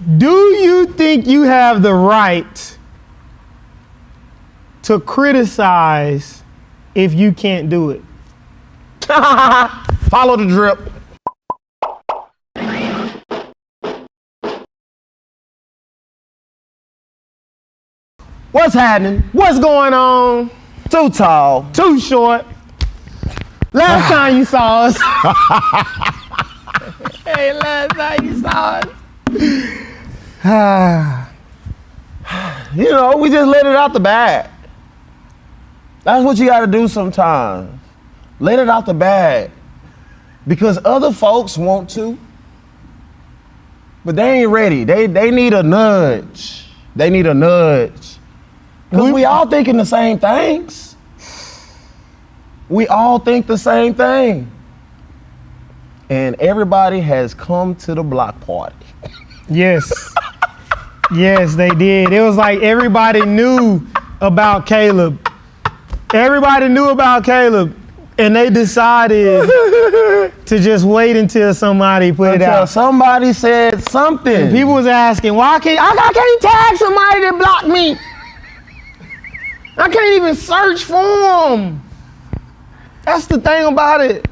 Do you think you have the right to criticize if you can't do it? Follow the drip. What's happening? What's going on? Too tall. Too short. Last time you saw us. Hey, last time you saw us. You know, we just let it out the bag. That's what you gotta do sometimes. Let it out the bag. Because other folks want to, but they ain't ready. They need a nudge. They need a nudge. Because we all thinking the same things. We all think the same thing. And everybody has come to the block party. Yes. Yes, they did. It was like everybody knew about Caleb. Everybody knew about Caleb. And they decided to just wait until somebody put it out. Somebody said something. And people was asking, why can't I can't tag somebody that blocked me? I can't even search for them. That's the thing about it.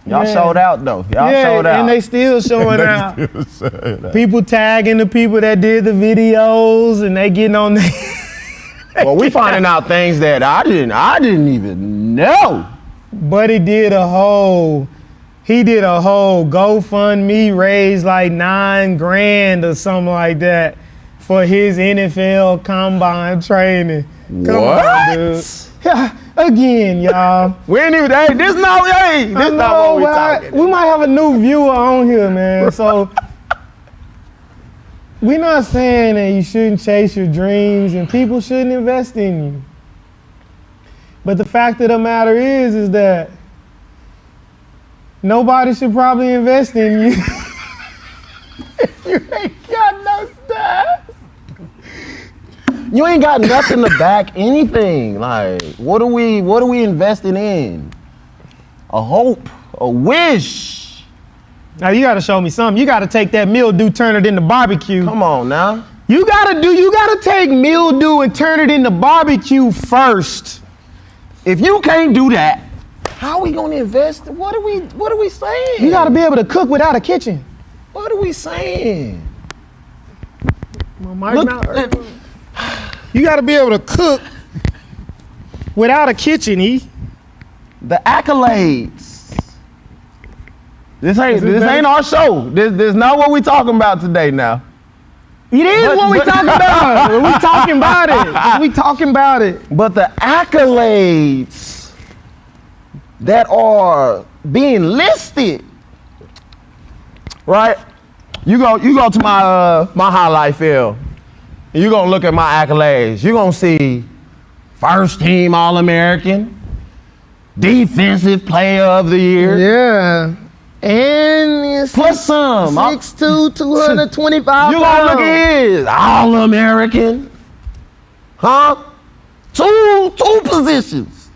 Y'all showed out though. Y'all showed out. And they still showing out. People tagging the people that did the videos and they getting on there. Well, we finding out things that I didn't even know. But he did a whole GoFundMe, raised like $9,000 or something like that for his NFL combine training. Come on, dude. Yeah, again, y'all. We ain't even, this not what we talking. We might have a new viewer on here, man. So we're not saying that you shouldn't chase your dreams and people shouldn't invest in you. But the fact of the matter is that nobody should probably invest in you. You ain't got no stats. You ain't got nothing to back anything. Like, what are we investing in? A hope, a wish. Now you gotta show me something. You gotta take that mildew, turn it into barbecue. Come on now. You gotta take mildew and turn it into barbecue first. If you can't do that, how are we gonna invest? What are we saying? You gotta be able to cook without a kitchen. What are we saying? You gotta be able to cook without a kitchen, E. The accolades. This ain't our show. This not what we talking about today now. It is what we talking about. We talking about it. We talking about it. But the accolades that are being listed, right? You go to my highlight film. And you're gonna look at my accolades. You're gonna see first team All-American, defensive player of the year. Yeah. And it's plus some. 6'2", 225 You gonna look at his All-American. Huh? Two positions.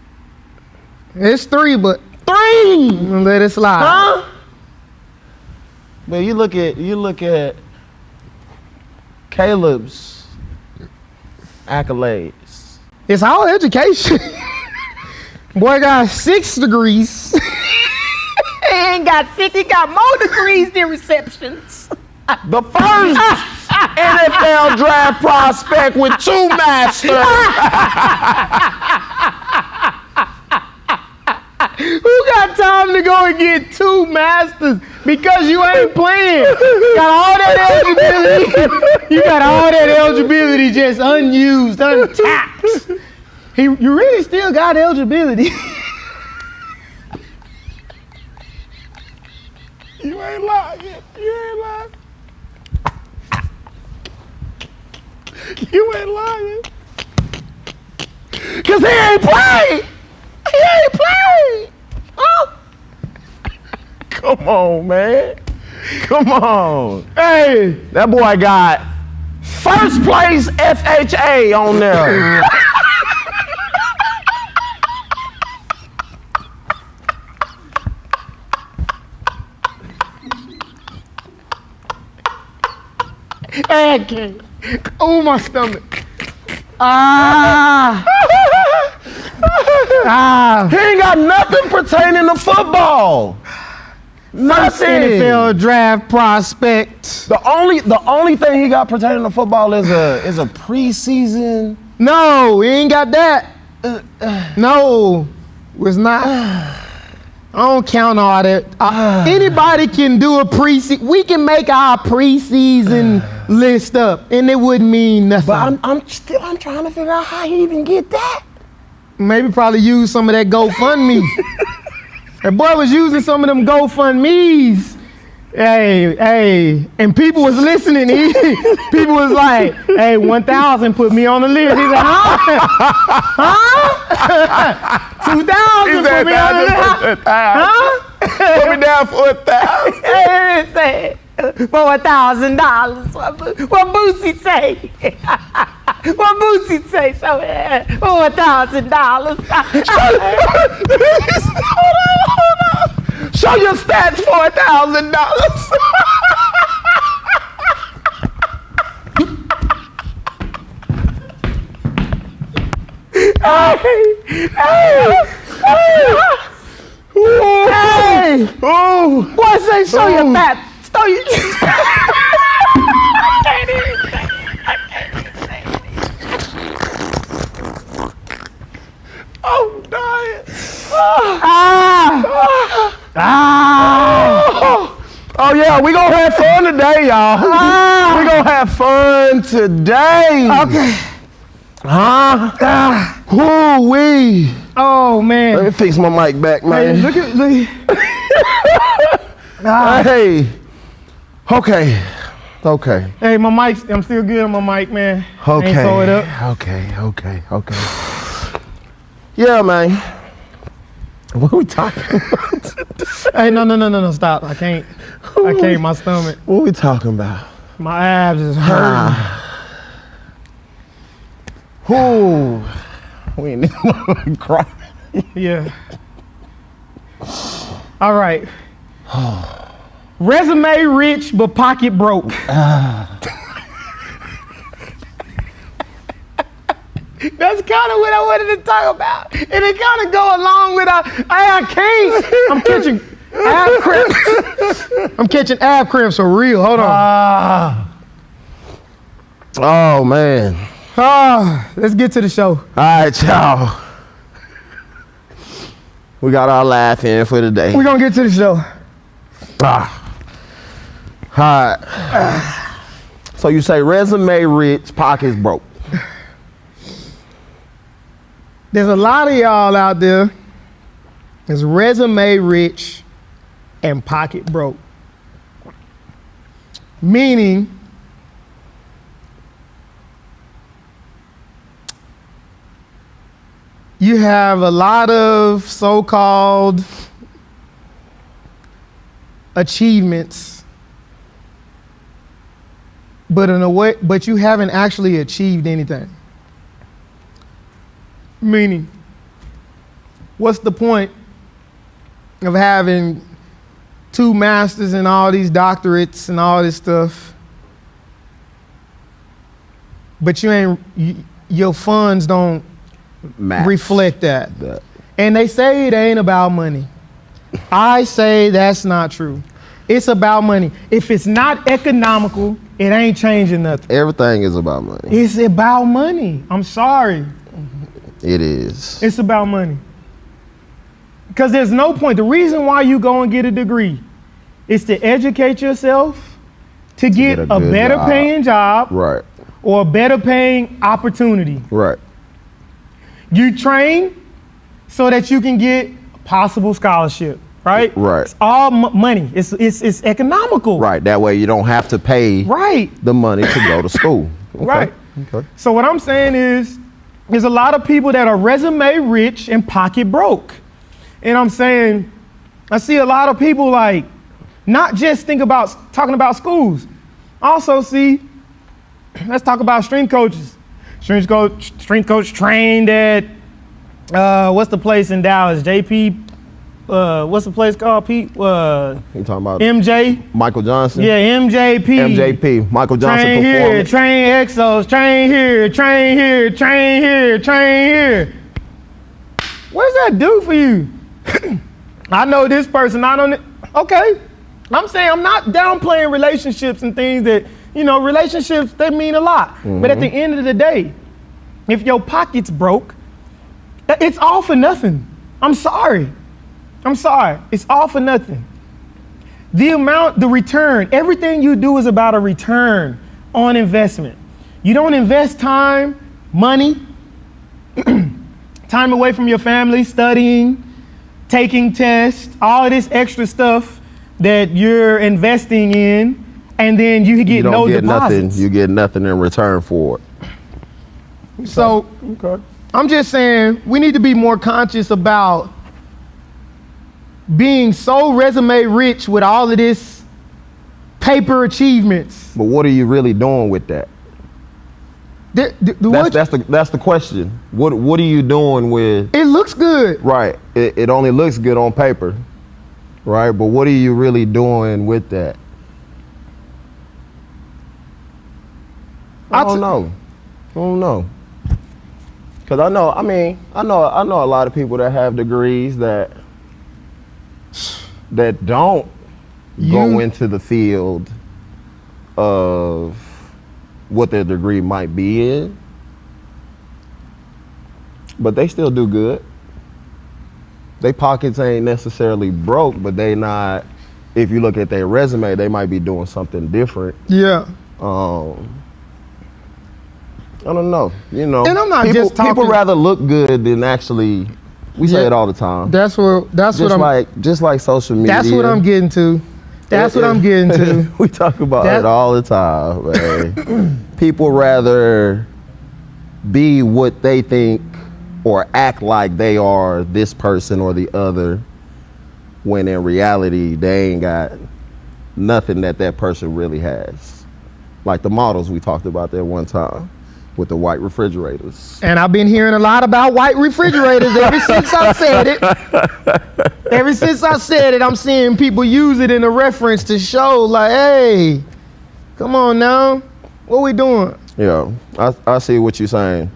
It's 3, but 3. Let it slide. Huh? But you look at Caleb's accolades. It's all education. Boy got 6 degrees. He got more degrees than receptions. The first NFL draft prospect with 2 masters. Who got time to go and get 2 masters because you ain't playing? Got all that eligibility. You got all that eligibility just unused, untapped. You really still got eligibility. You ain't lying. You ain't lying. Cause he ain't played. Huh? Come on, man. Come on. Hey, that boy got first place FHA on there. I can't. Oh, my stomach. Ah. He ain't got nothing pertaining to football. Nothing. NFL draft prospect. The only thing he got pertaining to football is a preseason. No, he ain't got that. No, it's not. I don't count all that. Anybody can do a preseason. We can make our preseason list up, and it wouldn't mean nothing. But I'm trying to figure out how he even get that. Maybe probably use some of that GoFundMe. That boy was using some of them GoFundMes. Hey, and people was listening. People was like, hey, 1,000 put me on the list. He's like, huh? 2,000 put me on the list. Huh? Put me down for 1,000. For $1,000. What Boosie say? What Boosie say? So, for $1,000. Hold on. Show your stats for $1,000. Hey! Boy, say show your fat. Show you. I'm dying. Oh yeah, we gonna have fun today, y'all. We gonna have fun today. Okay. Woo-wee. Oh man. Let me fix my mic back, man. Hey, look at. Hey. Okay. Hey, my mic's. I'm still good on my mic, man. Okay. Ain't throw it up. Okay. Yeah, man. What are we talking about? Hey, no, stop. I can't. My stomach. What are we talking about? My abs is hurting. Ooh. We ain't even cry. Yeah. All right. Resume rich, but pocket broke. That's kind of what I wanted to talk about. And it kind of go along with I can't. I'm catching ab cramps. I'm catching ab cramps for real. Hold on. Oh, man. Let's get to the show. All right, y'all. We got our laugh in for today. We're going to get to the show. All right. So you say resume rich, pockets broke. There's a lot of y'all out there that's resume rich and pocket broke. Meaning, you have a lot of so-called achievements, but you haven't actually achieved anything. Meaning, what's the point of having 2 masters and all these doctorates and all this stuff, but your funds don't reflect that? And they say it ain't about money. I say that's not true. It's about money. If it's not economical, it ain't changing nothing. Everything is about money. It's about money. I'm sorry. It is. It's about money. Because there's no point. The reason why you go and get a degree is to educate yourself, to get a better paying job, right, or a better paying opportunity. Right. You train so that you can get a possible scholarship, right? Right. It's all money. It's economical. Right. That way you don't have to pay the money to go to school. Okay. Right. Okay. So what I'm saying is, there's a lot of people that are resume rich and pocket broke. And I'm saying, I see a lot of people like, not just talking about schools. I also see, let's talk about strength coaches. Strength coach trained at, what's the place in Dallas? JP what's the place called, Pete? You talking about MJ. Michael Johnson? Yeah, MJP. MJP. Michael Johnson Train here, Performance. train Exos, train here, train here, train here, train here. What does that do for you? I know this person, I don't. Okay, I'm saying I'm not downplaying relationships and things that, relationships, they mean a lot. But at the end of the day, if your pocket's broke, it's all for nothing. I'm sorry. It's all for nothing. The return, everything you do is about a return on investment. You don't invest time, money, time away from your family, studying, taking tests, all of this extra stuff that you're investing in, and then you get no deposits. You get nothing in return for it. So I'm just saying we need to be more conscious about being so resume rich with all of this paper achievements. But what are you really doing with that? That's the question. What are you doing with? It looks good. Right. It only looks good on paper. Right. But what are you really doing with that? I don't know. Cause I know a lot of people that have degrees that don't go into the field of what their degree might be in, but they still do good. They pockets ain't necessarily broke, but they not, if you look at their resume, they might be doing something different. Yeah. I don't know, And I'm not just talking. People rather look good than actually. We say it all the time. Just like social media. That's what I'm getting to. I'm getting to. We talk about it all the time, man. People rather be what they think or act like they are this person or the other, when in reality they ain't got nothing that person really has. Like the models we talked about there one time with the white refrigerators. And I've been hearing a lot about white refrigerators ever since I said it. Ever since I said it, I'm seeing people use it in a reference to show like, hey, come on now, what we doing? Yeah, I see what you're saying.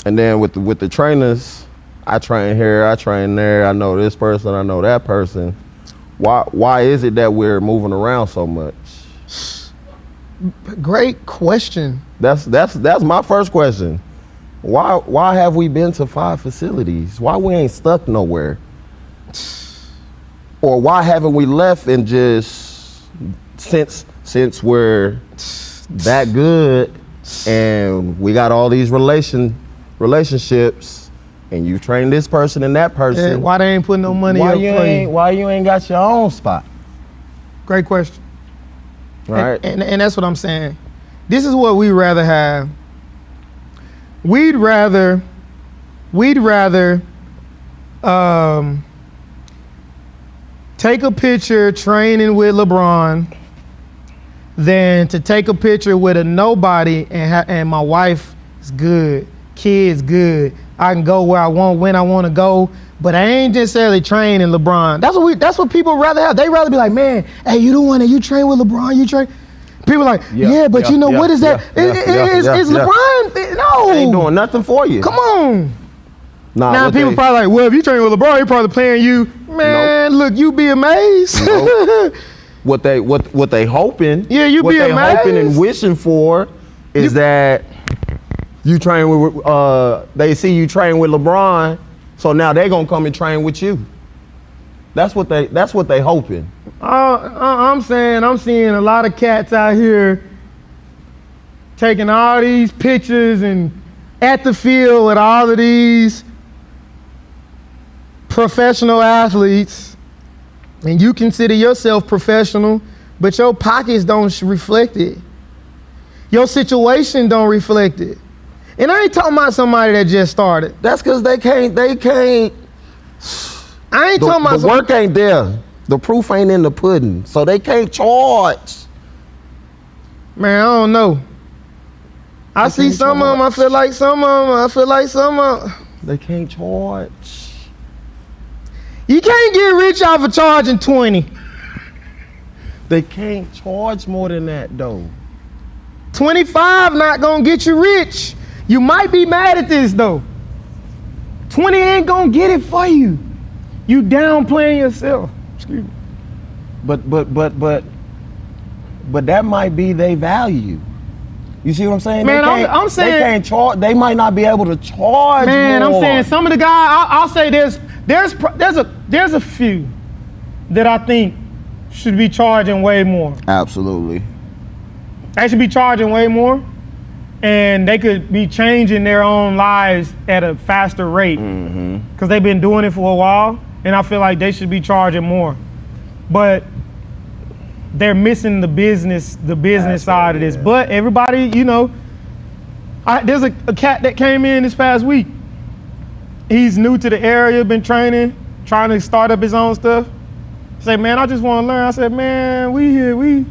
And then with the trainers, I train here, I train there, I know this person, I know that person. Why is it that we're moving around so much? Great question. That's my first question. Why have we been to 5 facilities? Why we ain't stuck nowhere? Or why haven't we left and just since we're that good and we got all these relationships and you train this person and that person? Yeah, why they ain't putting no money up for you? Why you ain't got your own spot? Great question. Right. And that's what I'm saying. This is what we'd rather have. We'd rather take a picture training with LeBron than to take a picture with a nobody and my wife is good, kids good. I can go where I want, when I want to go, but I ain't necessarily training LeBron. That's what people rather have. They rather be like, man, hey, you the one that you train with LeBron, you train. People like, but what is that? Is LeBron? No. Ain't doing nothing for you. Come on. Nah, now people probably like, well, if you train with LeBron, he probably paying you. Man, look, you be amazed. Nope. What they hoping? Yeah, you be amazed. What they hoping and wishing for is that you train with. They see you train with LeBron, so now they gonna come and train with you. That's what they hoping. I'm seeing a lot of cats out here taking all these pictures and at the field with all of these professional athletes, and you consider yourself professional, but your pockets don't reflect it. Your situation don't reflect it. And I ain't talking about somebody that just started. That's because they can't. I ain't talking about the work ain't there. The proof ain't in the pudding, so they can't charge. Man, I don't know. I see some of them. I feel like some of them. They can't charge. You can't get rich off of charging 20. They can't charge more than that though. 25 not gonna get you rich. You might be mad at this though. 20 ain't gonna get it for you. You downplaying yourself. Excuse me. But that might be their value. You see what I'm saying? Man, I'm saying they can't charge. They might not be able to charge. Man, more. I'm saying some of the guys. I'll say there's a few that I think should be charging way more. Absolutely. They should be charging way more, and they could be changing their own lives at a faster rate because they've been doing it for a while, and I feel like they should be charging more. But they're missing the business side of this. But everybody, you know, there's a cat that came in this past week. He's new to the area, been training, trying to start up his own stuff. Say, man, I just want to learn. I said, man, we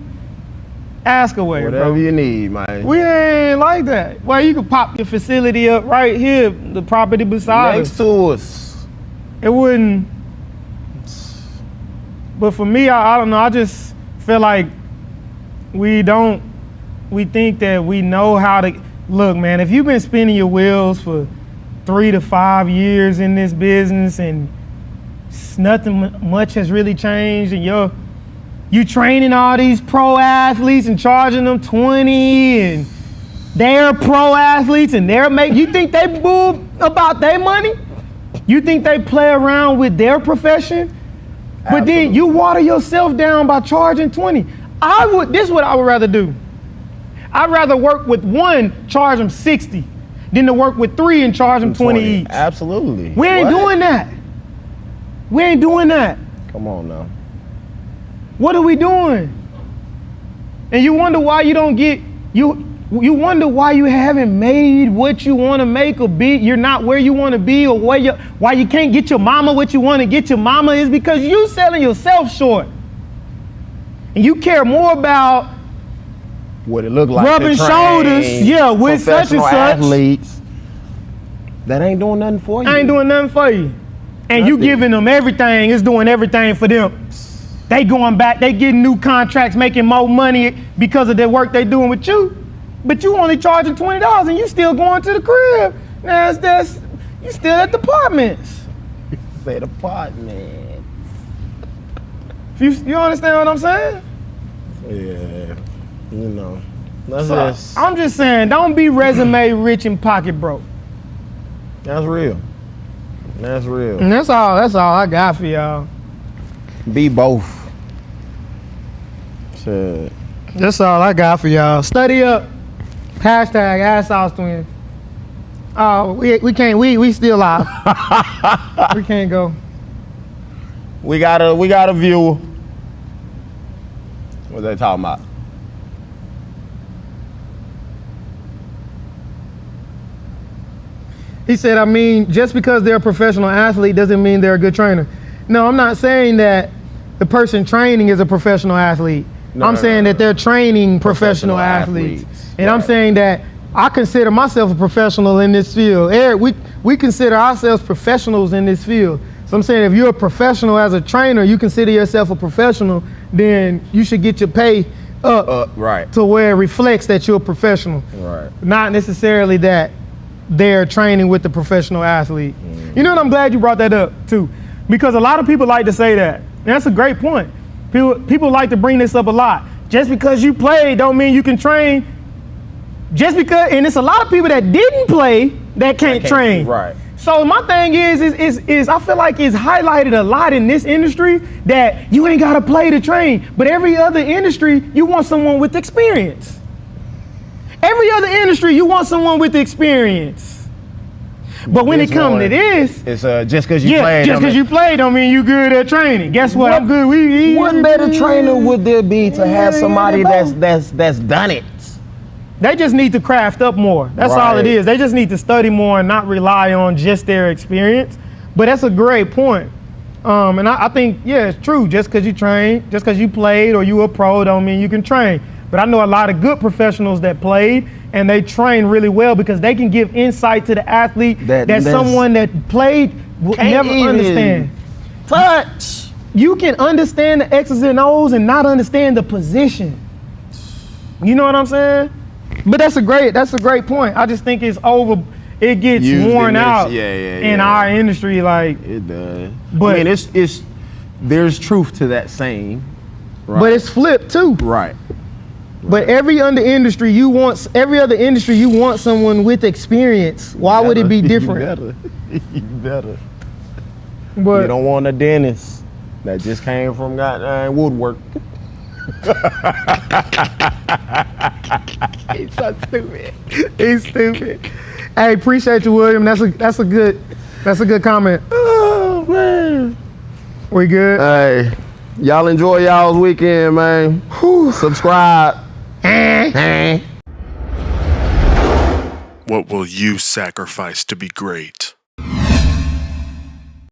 ask away, whatever bro. you need, man. We ain't like that. Well, you could pop your facility up right here, the property beside us. Next to us. It wouldn't. But for me, I don't know. I just feel like we think that we know how to look, man. If you've been spinning your wheels for 3 to 5 years in this business and nothing much has really changed, and you training all these pro athletes and charging them 20, and they're pro athletes and you think they bull about their money? You think they play around with their profession? But then you water yourself down by charging 20. This is what I would rather do. I'd rather work with one, charge them 60, than to work with 3 and charge them 20 each. Absolutely. We ain't doing that. We ain't doing that. Come on now. What are we doing? And you wonder why you don't get, you wonder why you haven't made what you want to make, or you're not where you want to be, or why you can't get your mama what you want to get your mama is because you selling yourself short. And you care more about what it look like rubbing shoulders, with such and such athletes that ain't doing nothing for you. Ain't doing nothing for you. And you giving them everything, it's doing everything for them. They going back, they getting new contracts, making more money because of the work they doing with you. But you only charging $20 and you still going to the crib. Now you still at the apartments. Say the apartments. You understand what I'm saying? Yeah, you know. I'm just saying, don't be resume rich and pocket broke. That's real. That's real. And that's all I got for y'all. Be both. Shit. That's all I got for y'all. Study up. Hashtag Ass Sauce Twins. Oh, we can't. We still live. We can't go. We got a viewer. What they talking about? He said, I mean, just because they're a professional athlete doesn't mean they're a good trainer. No, I'm not saying that the person training is a professional athlete. I'm saying that they're training professional athletes. And I'm saying that I consider myself a professional in this field. Eric, we consider ourselves professionals in this field. So I'm saying if you're a professional as a trainer, you consider yourself a professional, then you should get your pay up to where it reflects that you're a professional. Right. Not necessarily that they're training with the professional athlete. You know what, I'm glad you brought that up too, because a lot of people like to say that. And that's a great point. People like to bring this up a lot. Just because you played don't mean you can train. Just because, and it's a lot of people that didn't play that can't train. Right. So my thing is I feel like it's highlighted a lot in this industry that you ain't gotta play to train. But every other industry, you want someone with experience. Every other industry, you want someone with experience. But when it comes to this, it's just because you played. Just because you played don't mean you good at training. Guess what? I'm good. What better trainer would there be to have somebody that's done it? They just need to craft up more. That's all it is. They just need to study more and not rely on just their experience. But that's a great point. And I think, it's true. Just because you train, just because you played or you a pro don't mean you can train. But I know a lot of good professionals that played and they train really well because they can give insight to the athlete that someone that played will never understand. Touch. You can understand the X's and O's and not understand the position. You know what I'm saying? But that's a great point. I just think it's it gets Used worn in this- out in our industry. Like, It does. But- I mean, there's truth to that saying. Right. but it's flipped too. right. But every other industry you want someone with experience. Why would it be different? You better. But You don't want a dentist that just came from goddamn woodwork. he's so stupid. He's stupid. Hey, appreciate you, William. That's a good comment. Oh man. We good? Hey, y'all enjoy y'all's weekend, man. Subscribe. What will you sacrifice to be great?